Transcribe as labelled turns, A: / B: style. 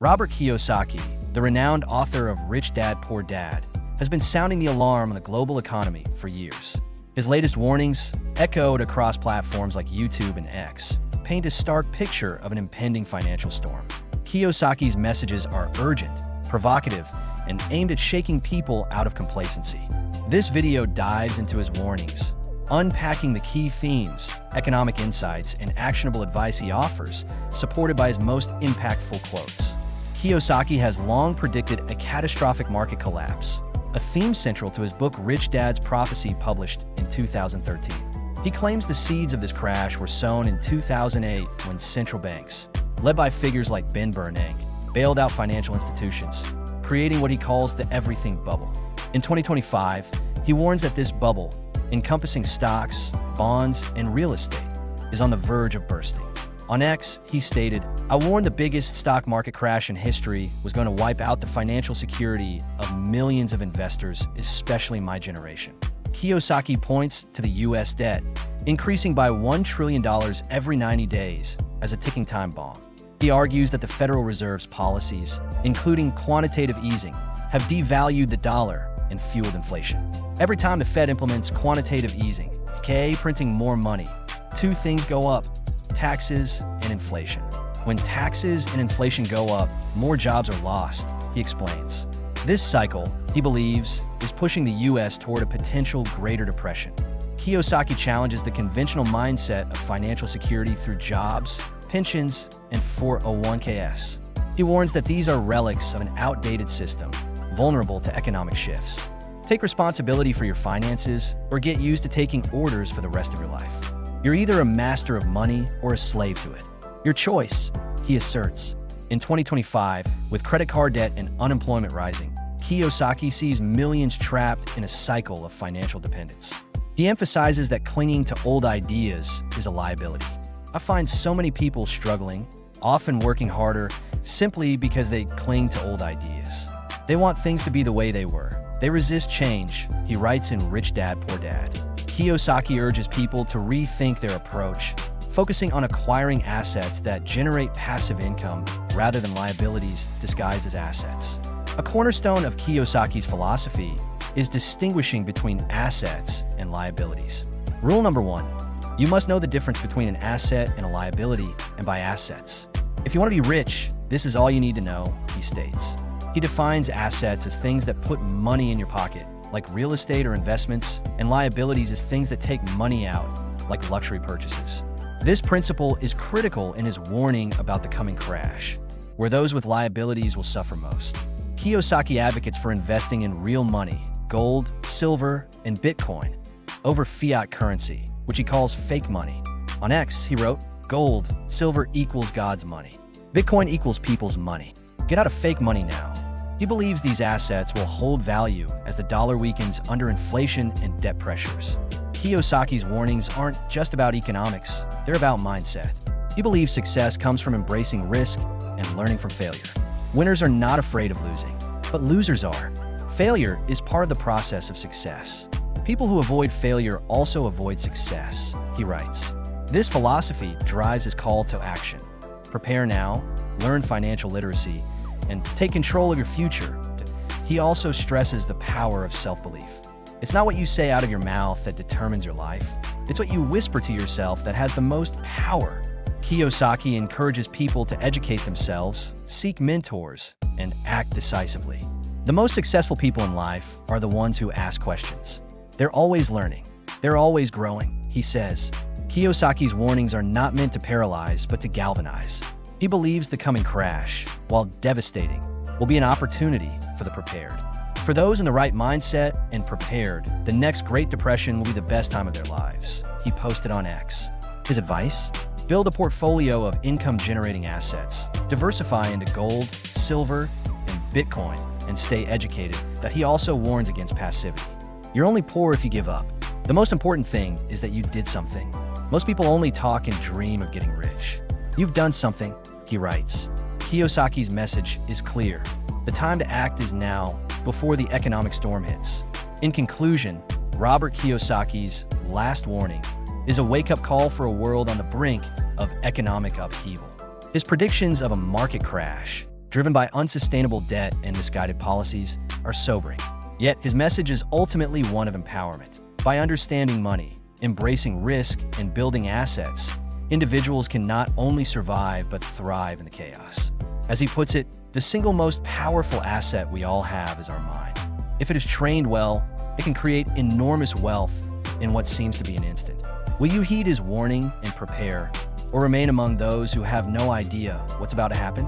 A: Robert Kiyosaki, the renowned author of Rich Dad, Poor Dad, has been sounding the alarm on the global economy for years. His latest warnings, echoed across platforms like YouTube and X, paint a stark picture of an impending financial storm. Kiyosaki's messages are urgent, provocative, and aimed at shaking people out of complacency. This video dives into his warnings, unpacking the key themes, economic insights, and actionable advice he offers, supported by his most impactful quotes. Kiyosaki has long predicted a catastrophic market collapse, a theme central to his book Rich Dad's Prophecy, published in 2013. He claims the seeds of this crash were sown in 2008 when central banks, led by figures like Ben Bernanke, bailed out financial institutions, creating what he calls the everything bubble. In 2025, he warns that this bubble, encompassing stocks, bonds, and real estate, is on the verge of bursting. On X, he stated, "I warned the biggest stock market crash in history was going to wipe out the financial security of millions of investors, especially my generation." Kiyosaki points to the U.S. debt, increasing by $1 trillion every 90 days, as a ticking time bomb. He argues that the Federal Reserve's policies, including quantitative easing, have devalued the dollar and fueled inflation. Every time the Fed implements quantitative easing, aka printing more money, two things go up: taxes and inflation. When taxes and inflation go up, more jobs are lost, he explains. This cycle, he believes, is pushing the U.S. toward a potential Greater Depression. Kiyosaki challenges the conventional mindset of financial security through jobs, pensions, and 401ks. He warns that these are relics of an outdated system, vulnerable to economic shifts. Take responsibility for your finances, or get used to taking orders for the rest of your life. You're either a master of money or a slave to it. Your choice, he asserts. In 2025, with credit card debt and unemployment rising, Kiyosaki sees millions trapped in a cycle of financial dependence. He emphasizes that clinging to old ideas is a liability. I find so many people struggling, often working harder, simply because they cling to old ideas. They want things to be the way they were. They resist change, he writes in Rich Dad, Poor Dad. Kiyosaki urges people to rethink their approach, focusing on acquiring assets that generate passive income rather than liabilities disguised as assets. A cornerstone of Kiyosaki's philosophy is distinguishing between assets and liabilities. Rule number 1, you must know the difference between an asset and a liability, and by assets. If you want to be rich, this is all you need to know, he states. He defines assets as things that put money in your pocket, like real estate or investments, and liabilities as things that take money out, like luxury purchases. This principle is critical in his warning about the coming crash, where those with liabilities will suffer most. Kiyosaki advocates for investing in real money, gold, silver, and Bitcoin, over fiat currency, which he calls fake money. On X, he wrote, "Gold, silver equals God's money. Bitcoin equals people's money. Get out of fake money now." He believes these assets will hold value as the dollar weakens under inflation and debt pressures. Kiyosaki's warnings aren't just about economics, they're about mindset. He believes success comes from embracing risk and learning from failure. Winners are not afraid of losing, but losers are. Failure is part of the process of success. People who avoid failure also avoid success, he writes. This philosophy drives his call to action. Prepare now, learn financial literacy, and take control of your future. He also stresses the power of self-belief. It's not what you say out of your mouth that determines your life. It's what you whisper to yourself that has the most power. Kiyosaki encourages people to educate themselves, seek mentors, and act decisively. The most successful people in life are the ones who ask questions. They're always learning. They're always growing, he says. Kiyosaki's warnings are not meant to paralyze, but to galvanize. He believes the coming crash, while devastating, will be an opportunity for the prepared. For those in the right mindset and prepared, the next Great Depression will be the best time of their lives, he posted on X. His advice? Build a portfolio of income-generating assets, diversify into gold, silver, and Bitcoin, and stay educated. That he also warns against passivity. You're only poor if you give up. The most important thing is that you did something. Most people only talk and dream of getting rich. You've done something, he writes. Kiyosaki's message is clear. The time to act is now, before the economic storm hits. In conclusion, Robert Kiyosaki's last warning is a wake-up call for a world on the brink of economic upheaval. His predictions of a market crash, driven by unsustainable debt and misguided policies, are sobering. Yet, his message is ultimately one of empowerment. By understanding money, embracing risk, and building assets, individuals can not only survive but thrive in the chaos. As he puts it, the single most powerful asset we all have is our mind. If it is trained well, it can create enormous wealth in what seems to be an instant. Will you heed his warning and prepare, or remain among those who have no idea what's about to happen?